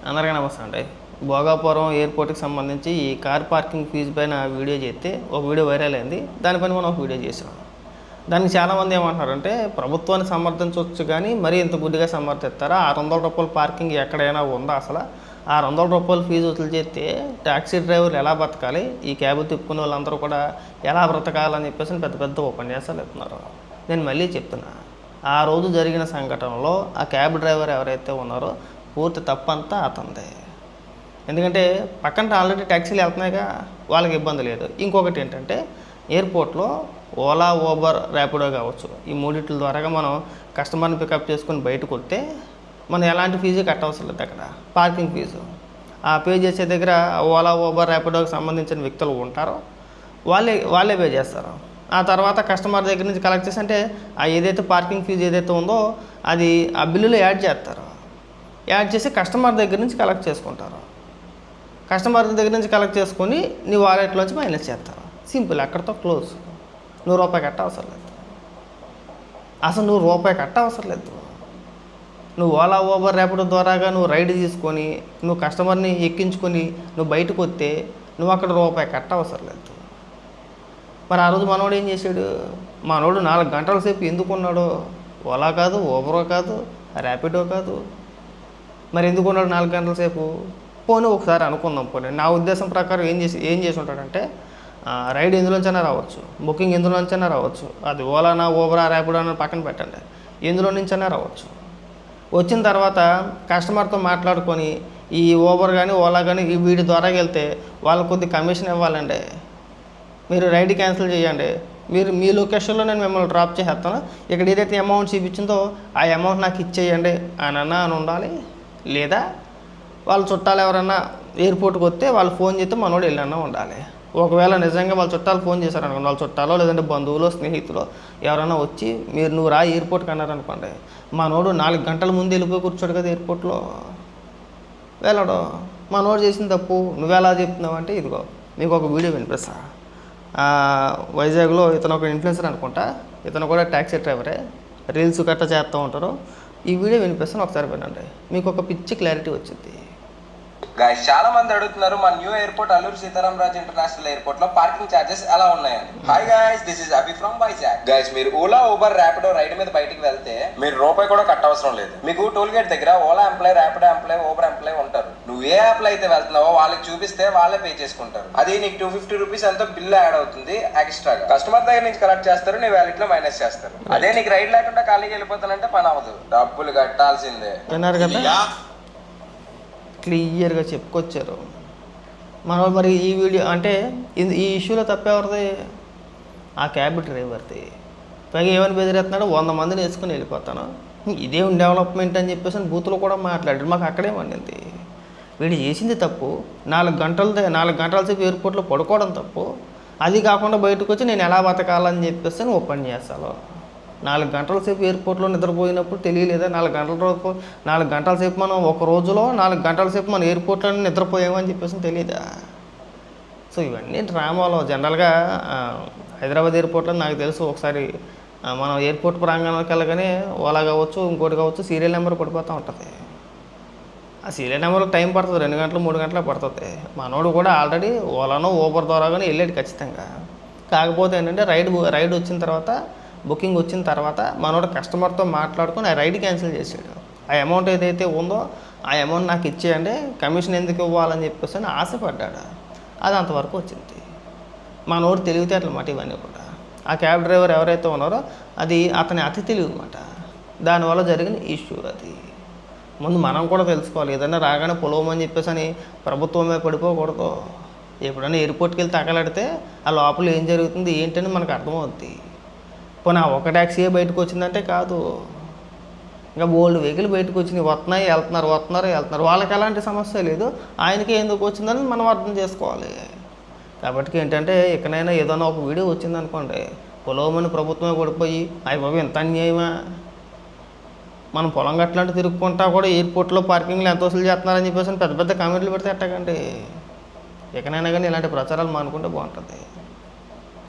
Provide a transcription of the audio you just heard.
అందరికీ నమస్తే అండి. భోగాపురం ఎయిర్పోర్ట్కి సంబంధించి ఈ కార్ పార్కింగ్ ఫీజు పైన వీడియో చేస్తే ఒక వీడియో వైరల్ అయింది. దానిపైన మనం ఒక వీడియో చేసాం. దానికి చాలామంది ఏమంటున్నారంటే ప్రభుత్వాన్ని సమర్థించవచ్చు కానీ మరీ ఇంత గుడ్డిగా సమర్థిస్తారా? ₹600 పార్కింగ్ ఎక్కడైనా ఉందా? అసలు ₹600 ఫీజు వసూలు చేస్తే ట్యాక్సీ డ్రైవర్లు ఎలా బతకాలి, ఈ క్యాబ్ తిప్పుకునే వాళ్ళందరూ కూడా ఎలా బ్రతకాలని చెప్పేసి పెద్ద పెద్ద ఉపన్యాసాలు ఇస్తున్నారు. నేను మళ్ళీ చెప్తున్నా, ఆ రోజు జరిగిన సంఘటనలో ఆ క్యాబ్ డ్రైవర్ ఎవరైతే ఉన్నారో పూర్తి తప్పంతా అతందే. ఎందుకంటే పక్కన ఆల్రెడీ ట్యాక్సీలు వెళ్తున్నాయిగా, వాళ్ళకి ఇబ్బంది లేదు. ఇంకొకటి ఏంటంటే ఎయిర్పోర్ట్లో ఓలా, ఊబర్, ర్యాపిడో కావచ్చు, ఈ మూడిట్ల ద్వారాగా మనం కస్టమర్ని పికప్ చేసుకొని బయటకు వస్తే మనం ఎలాంటి ఫీజు కట్టవసరం లేదు. అక్కడ పార్కింగ్ ఫీజు ఆ పే చేసే దగ్గర ఓలా, ఊబర్, ర్యాపిడోకి సంబంధించిన వ్యక్తులు ఉంటారో వాళ్ళే పే చేస్తారు. ఆ తర్వాత కస్టమర్ దగ్గర నుంచి కలెక్ట్ చేసి అంటే ఆ ఏదైతే పార్కింగ్ ఫీజు ఏదైతే ఉందో అది ఆ బిల్లులో యాడ్ చేస్తారు. యాడ్ చేసి కస్టమర్ దగ్గర నుంచి కలెక్ట్ చేసుకుంటారు. కస్టమర్ దగ్గర నుంచి కలెక్ట్ చేసుకొని నీ వాలెట్లోంచి మైనస్ చేస్తారు. సింపుల్, అక్కడితో క్లోజ్. నువ్వు రూపాయి కట్ట అవసరం లేదు. అసలు నువ్వు రూపాయి కట్ట అవసరం లేదు. నువ్వు ఓలా, ఊబర్, ర్యాపిడో ద్వారాగా నువ్వు రైడ్ తీసుకొని నువ్వు కస్టమర్ని ఎక్కించుకొని నువ్వు బయటకు వస్తే నువ్వు అక్కడ రూపాయి కట్ట అవసరం లేదు. మరి ఆ రోజు మనోడు ఏం చేశాడు? మనోడు 4 గంటల సేపు ఎందుకున్నాడు? ఓలా కాదు, ఊబరో కాదు, ర్యాపిడో కాదు, మరి ఎందుకున్నాడు 4 గంటల సేపు? పోనీ ఒకసారి అనుకుందాం. పోనీ నా ఉద్దేశం ప్రకారం ఏం చేసి ఉంటాడంటే రైడ్ ఎందులోంచైనా రావచ్చు, బుకింగ్ ఎందులోంచైనా రావచ్చు, అది ఓలానా, ఊబరా, ర్యాపిడో అని పక్కన పెట్టండి, ఎందులో నుంచైనా రావచ్చు. వచ్చిన తర్వాత కస్టమర్తో మాట్లాడుకొని ఈ ఊబర్ కానీ ఓలా కానీ వీడి ద్వారా వెళ్తే వాళ్ళకు కొద్ది కమిషన్ ఇవ్వాలండి. మీరు రైడ్ క్యాన్సిల్ చేయండి, మీరు మీ లొకేషన్లో నేను మిమ్మల్ని డ్రాప్ చేసేస్తాను, ఇక్కడ ఏదైతే అమౌంట్ చూపించిందో ఆ అమౌంట్ నాకు ఇచ్చేయండి అని ఉండాలి. లేదా వాళ్ళ చుట్టాలు ఎవరన్నా ఎయిర్పోర్ట్కి వస్తే వాళ్ళు ఫోన్ చేస్తే మనోడు వెళ్ళన్నా ఉండాలి. ఒకవేళ నిజంగా వాళ్ళ చుట్టాలు ఫోన్ చేశారనుకోండి, వాళ్ళ చుట్టాలో లేదంటే బంధువులు, స్నేహితులు ఎవరైనా వచ్చి నువ్వు రా ఎయిర్పోర్ట్కి అన్నారనుకోండి, మనోడు 4 గంటల ముందు వెళ్ళిపోయి కూర్చోడు కదా ఎయిర్పోర్ట్లో, వెళ్ళడు. మనోడు చేసిన తప్పు నువ్వెలా చెప్తున్నావు అంటే, ఇదిగో మీకు ఒక వీడియో వినిపిస్తా. వైజాగ్లో ఇతను ఒక ఇన్ఫ్లుయెన్సర్ అనుకుంటా, ఇతను కూడా ట్యాక్సీ డ్రైవరే, రీల్స్ గట్రా చేస్తూ ఉంటారు. ఈ వీడియో వినిపిస్తాను, ఒకసారి వినండి, మీకు ఒక పిచ్చి క్లారిటీ వచ్చింది. గైస్, చాలా మంది అడుగుతున్నారు మన new airport Alluri Sitaramaraju international airport లో పార్కింగ్ చార్జెస్ ఎలా ఉన్నాయని. Hi guys, this is Abhi from Vizag. Guys, మీరు ఓలా, ఊబర్, ర్యాపిడో రైడ్ మీద బయటికి వెళ్తే మీరు రూపాయి కూడా కట్టవసరం లేదు. మీకు టోల్ గేట్ దగ్గర Ola employee, Rapido employee, Uber employee ఉంటారు. నువ్వు ఏ యాప్ లో అయితే వెళ్తున్నావో వాళ్ళకి చూపిస్తే వాళ్ళే పే చేసుకుంటారు. అది నీకు 250 రూపీస్ ఎంతో బిల్ యాడ్ అవుతుంది ఎక్స్ట్రాగా. కస్టమర్ దగ్గర నుంచి కలెక్ట్ చేస్తారు, నీ వ్యాలెట్ లో మైనస్ చేస్తారు. అదే నీకు రైడ్ లేకుండా ఖాళీకి వెళ్ళిపోతానంటే పని అవ్వదు, డబ్బులు కట్టాల్సిందే. క్లియర్గా చెప్పుకొచ్చారు మనం. మరి ఈ వీడియో అంటే ఈ ఇష్యూలో తప్పేవరిది? ఆ క్యాబ్ డ్రైవర్ది. పైగా ఏమని బెదిరేస్తున్నాడు, 100 మందిని వేసుకొని వెళ్ళిపోతాను, ఇదేం డెవలప్మెంట్ అని చెప్పేసి బూతులు కూడా మాట్లాడాడు. మాకు అక్కడే వండింది. వీడు చేసింది తప్పు. 4 గంటల సేపు ఎయిర్పోర్ట్లో పడుకోవడం తప్పు. అది కాకుండా బయటకు వచ్చి నేను ఎలా బతకాలని చెప్పేసి ఓపెన్ చేస్తాను. 4 గంటల సేపు ఎయిర్పోర్ట్లో నిద్రపోయినప్పుడు తెలియలేదా? 4 గంటల సేపు మనం ఒక రోజులో 4 గంటల సేపు మనం ఎయిర్పోర్ట్లో నిద్రపోయామని చెప్పేసి తెలియదా? సో ఇవన్నీ డ్రామాలో. జనరల్గా హైదరాబాద్ ఎయిర్పోర్ట్లో నాకు తెలుసు, ఒకసారి మనం ఎయిర్పోర్ట్ ప్రాంగణంలోకి వెళ్ళగానే ఓలా కావచ్చు, ఇంకోటి కావచ్చు, సీరియల్ నెంబర్ పడిపోతూ ఉంటుంది. ఆ సీరియల్ నెంబర్లో టైం పడుతుంది, 2 గంటలు 3 గంటలు పడుతుంది. మనోడు కూడా ఆల్రెడీ ఓలానో ఊబర్ ద్వారా కానీ వెళ్ళాడు ఖచ్చితంగా. కాకపోతే ఏంటంటే రైడ్ వచ్చిన తర్వాత, బుకింగ్ వచ్చిన తర్వాత మనోడు కస్టమర్తో మాట్లాడుకొని ఆ రైడ్ క్యాన్సిల్ చేసాడు. ఆ అమౌంట్ ఏదైతే ఉందో ఆ అమౌంట్ నాకు ఇచ్చేయండి, కమిషన్ ఎందుకు ఇవ్వాలని చెప్పేసి ఆశపడ్డాడు. అది అంతవరకు వచ్చింది. మనోడు తెలివితేటలు అన్నమాట ఇవన్నీ కూడా. ఆ క్యాబ్ డ్రైవర్ ఎవరైతే ఉన్నారో అది అతని అతి తెలివి అన్నమాట. దానివల్ల జరిగిన ఇష్యూ అది. ముందు మనం కూడా తెలుసుకోవాలి. ఏదైనా రాగానే పొలవమని చెప్పేసి అని ప్రభుత్వమే పడిపోకూడదు. ఎప్పుడైనా ఎయిర్పోర్ట్కి వెళ్ళి తగలడితే ఆ లోపల ఏం జరుగుతుంది ఏంటని మనకు అర్థమవుద్ది. పోనీ ఆ ఒక ట్యాక్సీయే బయటకు వచ్చిందంటే కాదు, ఇంకా బోల్డ్ వెహికల్ బయటకు వచ్చినాయి, వెళ్తున్నారు. వాళ్ళకి ఎలాంటి సమస్య లేదు, ఆయనకి ఎందుకు వచ్చిందని మనం అర్థం చేసుకోవాలి. కాబట్టి ఏంటంటే ఎక్కడైనా ఏదైనా ఒక వీడియో వచ్చిందనుకోండి, పొలవమని ప్రభుత్వమే పడిపోయి బాబు ఎంత అన్యాయమా, మనం పొలం గట్లంటే తిరుగుకుంటా కూడా ఎయిర్పోర్ట్లో పార్కింగ్లో ఎంత వసూలు చేస్తున్నారని చెప్పేసి పెద్ద పెద్ద కామెంట్లు పెడితే ఎట్టకండి. ఎక్కడైనా కానీ ఇలాంటి ప్రచారాలు మానుకుంటే బాగుంటుంది.